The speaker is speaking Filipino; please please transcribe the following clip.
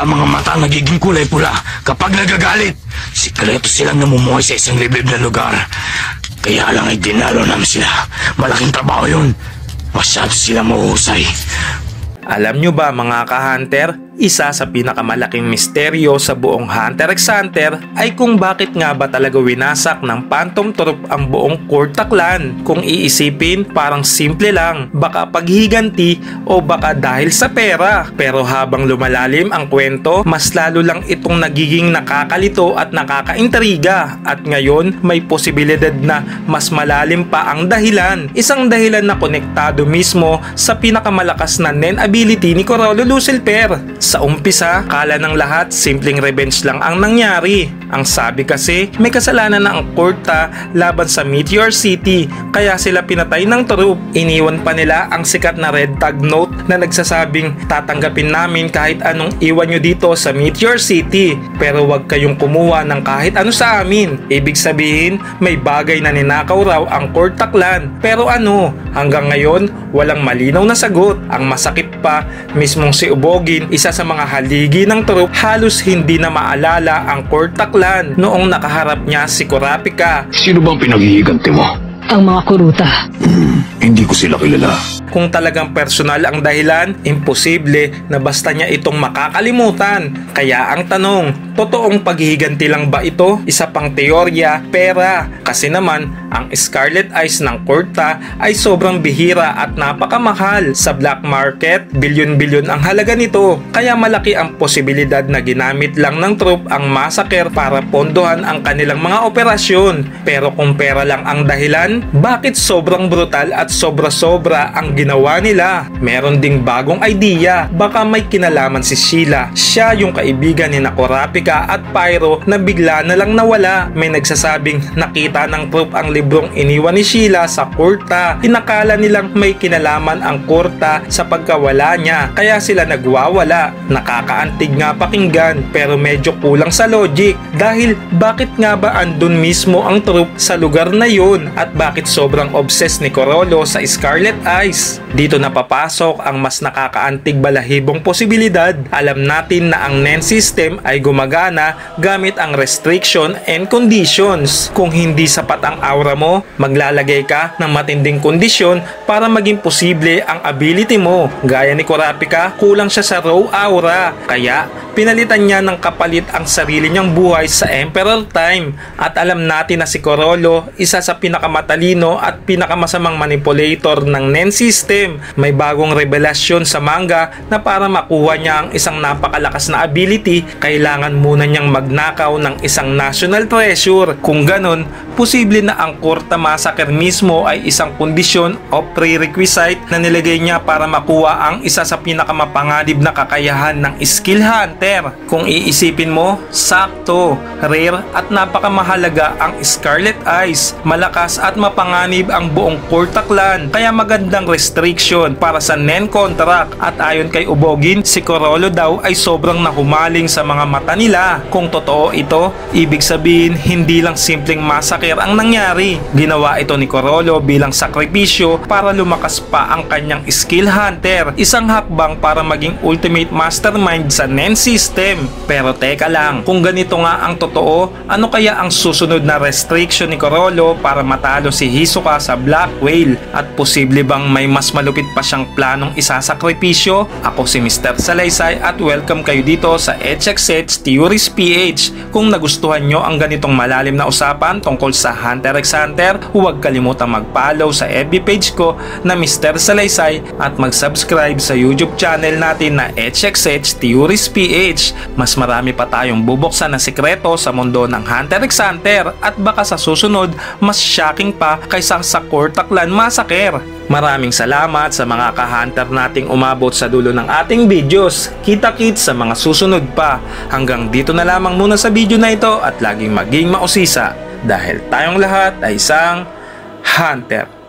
Ang mga mata nagiging kulay pula kapag nagagalit. Sikreto silang namumuhay sa isang liblib na lugar. Kaya lang ay dinalo namin sila. Malaking trabaho yun. Masyado silang mahuhusay. Alam nyo ba mga ka-hunter, isa sa pinakamalaking misteryo sa buong Hunter x Hunter ay kung bakit nga ba talaga winasak ng Phantom Troop ang buong Kurta clan. Kung iisipin, parang simple lang, baka paghiganti o baka dahil sa pera. Pero habang lumalalim ang kwento, mas lalo lang itong nagiging nakakalito at nakakaintriga. At ngayon, may posibilidad na mas malalim pa ang dahilan. Isang dahilan na konektado mismo sa pinakamalakas na Nen ability ni Corollo Lucifer. Sa umpisa, kala ng lahat simpleng revenge lang ang nangyari. Ang sabi kasi, may kasalanan na ang Kurta laban sa Meteor City, kaya sila pinatay ng troop. Iniwan pa nila ang sikat na red tag note na nagsasabing, tatanggapin namin kahit anong iwan nyo dito sa Meteor City, pero wag kayong kumuha ng kahit ano sa amin. Ibig sabihin, may bagay na ninakaw raw ang Kurta clan. Pero ano? Hanggang ngayon, walang malinaw na sagot. Ang masakit pa, mismong si Ubogin, isa sa mga haligi ng troop, halos hindi na maalala ang Kurta clan noong nakaharap niya si Kurapika. Sino bang pinaghihiganti mo? Ang mga kuruta. Hindi ko sila kilala. Kung talagang personal ang dahilan, imposible na basta niya itong makakalimutan. Kaya ang tanong, totoong paghihiganti lang ba ito? Isa pang teorya, pera. Kasi naman, ang Scarlet Eyes ng Kurta ay sobrang bihira at napakamahal. Sa black market, bilyon-bilyon ang halaga nito. Kaya malaki ang posibilidad na ginamit lang ng troop ang massacre para pondohan ang kanilang mga operasyon. Pero kung pera lang ang dahilan, bakit sobrang brutal at sobra-sobra ang ginawa nila? Meron ding bagong idea. Baka may kinalaman si Sheila. Siya yung kaibigan ni Kurapika at Pyro na bigla na lang nawala. May nagsasabing nakita ng troop ang librong iniwan ni Sheila sa Kurta. Inakala nilang may kinalaman ang Kurta sa pagkawala niya, kaya sila nagwawala. Nakakaantig nga pakinggan, pero medyo kulang sa logic. Dahil bakit nga ba andun mismo ang troop sa lugar na yun? At bakit sobrang obsessed ni Corollo sa Scarlet Eyes? Dito na papasok ang mas nakakaantig balahibong posibilidad. Alam natin na ang Nen system ay gumagana gamit ang restriction and conditions. Kung hindi sapat ang aura mo, maglalagay ka ng matinding kondisyon para maging posible ang ability mo. Gaya ni Kurapika, kulang siya sa raw aura, kaya pinalitan niya ng kapalit ang sarili niyang buhay sa Emperor Time. At alam natin na si Corollo, isa sa pinakamatalino at pinakamasamang manipulator ng Nen system. May bagong revelasyon sa manga na para makuha niya ang isang napakalakas na ability, kailangan muna niyang magnakaw ng isang national treasure. Kung ganon, posible na ang Kurta Massacre mismo ay isang kondisyon o prerequisite na nilagay niya para makuha ang isa sa pinakamapanganib na kakayahan ng skill hunter. Kung iisipin mo, sakto, rare at napakamahalaga ang Scarlet Eyes. Malakas at mapanganib ang buong Kurta clan, kaya magandang restriction para sa Nen contract. At ayon kay Ubogin, si Corollo daw ay sobrang nahumaling sa mga mata nila. Kung totoo ito, ibig sabihin hindi lang simpleng massacre ang nangyari. Ginawa ito ni Corollo bilang sakripisyo para lumakas pa ang kanyang skill hunter. Isang hakbang para maging ultimate mastermind sa Nen system. Pero teka lang, kung ganito nga ang totoo, ano kaya ang susunod na restriction ni Corollo para matalo si Hisoka sa Black Whale? At posible bang may mas malupit pa siyang planong isasakripisyo? Ako si Mr. Salaysay at welcome kayo dito sa HXH Theories PH. Kung nagustuhan nyo ang ganitong malalim na usapan tungkol sa Hunter x Hunter, huwag kalimutang mag-follow sa FB page ko na Mr. Salaysay at mag-subscribe sa YouTube channel natin na HXH Theories PH. Mas marami pa tayong bubuksan na sikreto sa mundo ng Hunter x Hunter at baka sa susunod mas shocking pa kaysa sa Kurta clan massacre. Maraming salamat sa mga ka-hunter nating umabot sa dulo ng ating videos. Kita-kits sa mga susunod pa. Hanggang dito na lamang muna sa video na ito at laging maging mausisa dahil tayong lahat ay isang hunter.